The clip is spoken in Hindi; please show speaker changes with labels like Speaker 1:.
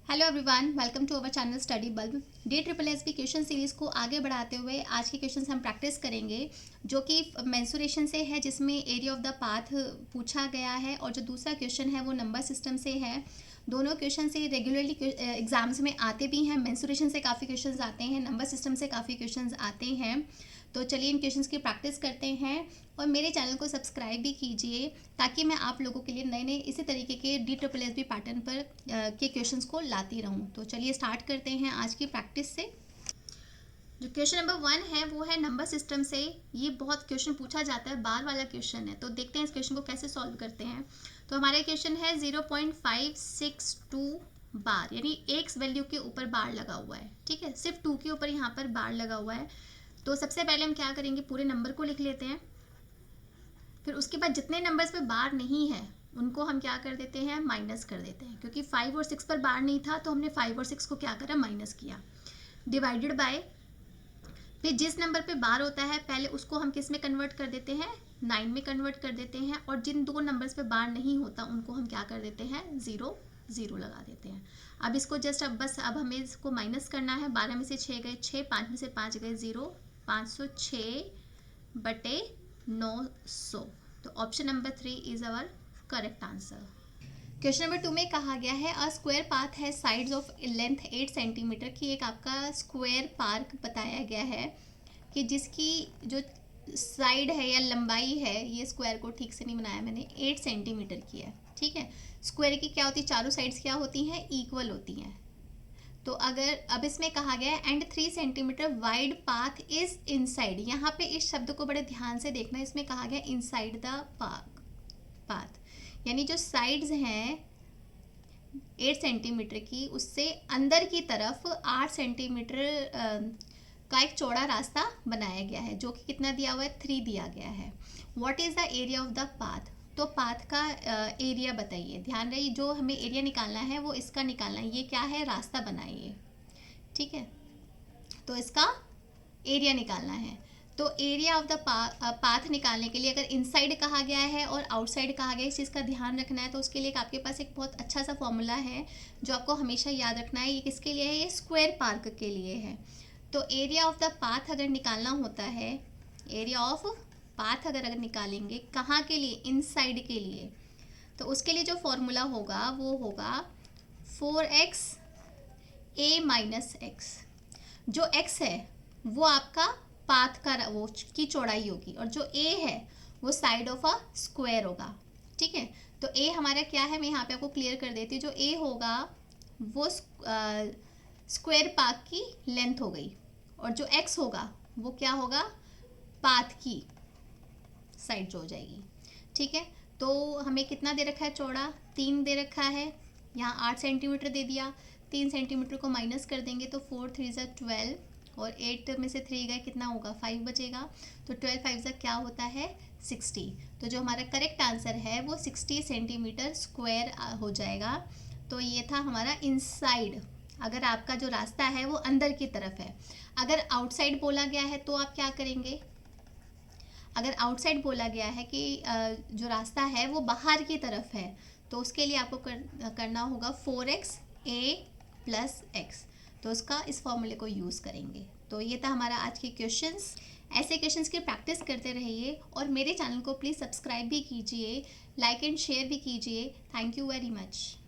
Speaker 1: Hello everyone, welcome to our channel Study Bulb. DSSB question series को आगे बढ़ाते हुए आज के क्वेश्चन हम प्रैक्टिस करेंगे, जो कि मेंसुरेशन से है, जिसमें एरिया ऑफ द पाथ पूछा गया है, और जो दूसरा क्वेश्चन है वो नंबर सिस्टम से है। दोनों क्वेश्चन से रेगुलरली एग्जाम्स में आते भी हैं। मेंसुरेशन से काफ़ी क्वेश्चंस आते हैं, नंबर सिस्टम से काफ़ी क्वेश्चंस आते हैं। तो चलिए इन क्वेश्चंस की प्रैक्टिस करते हैं, और मेरे चैनल को सब्सक्राइब भी कीजिए ताकि मैं आप लोगों के लिए नए नए इसी तरीके के DSSB पैटर्न पर के क्वेश्चंस को लाती रहूं। तो चलिए स्टार्ट करते हैं आज की प्रैक्टिस से। जो क्वेश्चन नंबर 1 है वो है नंबर सिस्टम से। ये बहुत क्वेश्चन पूछा जाता है, बार वाला क्वेश्चन है, तो देखते हैं इस क्वेश्चन को कैसे सॉल्व करते हैं। तो हमारा क्वेश्चन है 0.562 बार, यानी एक वैल्यू के ऊपर बार लगा हुआ है। ठीक है, सिर्फ 2 के ऊपर यहाँ पर बार लगा हुआ है। तो सबसे पहले हम क्या करेंगे, पूरे नंबर को लिख लेते हैं। फिर उसके बाद जितने नंबर्स पे बार नहीं है उनको हम क्या कर देते हैं, माइनस कर देते हैं। क्योंकि 5 और 6 पर बार नहीं था तो हमने 5 और 6 को क्या करा, माइनस किया। डिवाइडेड बाय, फिर जिस नंबर पे बार होता है पहले उसको हम किस में कन्वर्ट कर देते हैं, 9 में कन्वर्ट कर देते हैं। और जिन दो नंबर्स पे बार नहीं होता उनको हम क्या कर देते हैं, 0 0 लगा देते हैं। अब इसको जस्ट अब हमें इसको माइनस करना है। 12 में से 6 गए 6, 5 में से 5 गए 0, 506/900। तो option number 3 is our correct answer. Question number 2 में कहा गया है अ स्क्वायर पाथ है साइड्स ऑफ लेंथ 8 सेंटीमीटर की। एक आपका स्क्वायर पार्क बताया गया है कि जिसकी जो साइड है या लंबाई है, ये स्क्वायर को ठीक से नहीं बनाया मैंने, 8 सेंटीमीटर की है। ठीक है, स्क्वायर की क्या होती है, चारों साइड्स क्या होती हैं, इक्वल होती हैं। तो अगर अब इसमें कहा गया है and 3 centimetre wide path is inside. यहाँ पे इस शब्द को बड़े ध्यान से देखना। इसमें कहा गया इनसाइड द पाथ, यानी जो साइड्स हैं 8 सेंटीमीटर की, उससे अंदर की तरफ 8 सेंटीमीटर का एक चौड़ा रास्ता बनाया गया है, जो कि कितना दिया हुआ है, 3 दिया गया है। What is the area of the path. तो पाथ का एरिया बताइए। ध्यान रही, जो हमें एरिया निकालना है वो इसका निकालना है। ये क्या है, रास्ता बनाइए। ठीक है, तो इसका एरिया निकालना है। तो एरिया ऑफ द पाथ निकालने के लिए अगर इनसाइड कहा गया है और आउटसाइड कहा गया है, इस चीज़ का ध्यान रखना है। तो उसके लिए आपके पास एक बहुत अच्छा सा फॉर्मूला है जो आपको हमेशा याद रखना है। ये किसके लिए है, ये स्क्वायर पार्क के लिए है। तो एरिया ऑफ द पाथ अगर निकालना होता है, एरिया ऑफ पाथ अगर निकालेंगे कहाँ के लिए, इनसाइड के लिए, तो उसके लिए जो फॉर्मूला होगा वो होगा 4x a माइनस एक्स। जो x है वो आपका पाथ का वो की चौड़ाई होगी, और जो a है वो साइड ऑफ अ स्क्वायर होगा। ठीक है, तो a हमारा क्या है, मैं यहाँ पे आपको क्लियर कर देती हूँ। जो a होगा वो स्क्वायर पाथ की लेंथ हो गई, और जो x होगा वो क्या होगा, पाथ की साइड जो हो जाएगी। ठीक है, तो हमें कितना दे रखा है, चौड़ा 3 दे रखा है, यहाँ 8 सेंटीमीटर दे दिया। 3 सेंटीमीटर को माइनस कर देंगे तो 4 3 ज़ा 12, और 8 में से 3 गए कितना होगा, 5 बचेगा। तो 12 5 ज़ा क्या होता है, 60। तो जो हमारा करेक्ट आंसर है वो 60 सेंटीमीटर स्क्वायर हो जाएगा। तो ये था हमारा इनसाइड। अगर आपका जो रास्ता है वो अंदर की तरफ है। अगर आउटसाइड बोला गया है तो आप क्या करेंगे, अगर आउटसाइड बोला गया है कि जो रास्ता है वो बाहर की तरफ है, तो उसके लिए आपको करना होगा 4x a प्लस एक्स। तो उसका इस फॉर्मूले को यूज़ करेंगे। तो ये था हमारा आज के क्वेश्चंस। ऐसे क्वेश्चंस की प्रैक्टिस करते रहिए, और मेरे चैनल को प्लीज़ सब्सक्राइब भी कीजिए, लाइक एंड शेयर भी कीजिए। Thank you very much.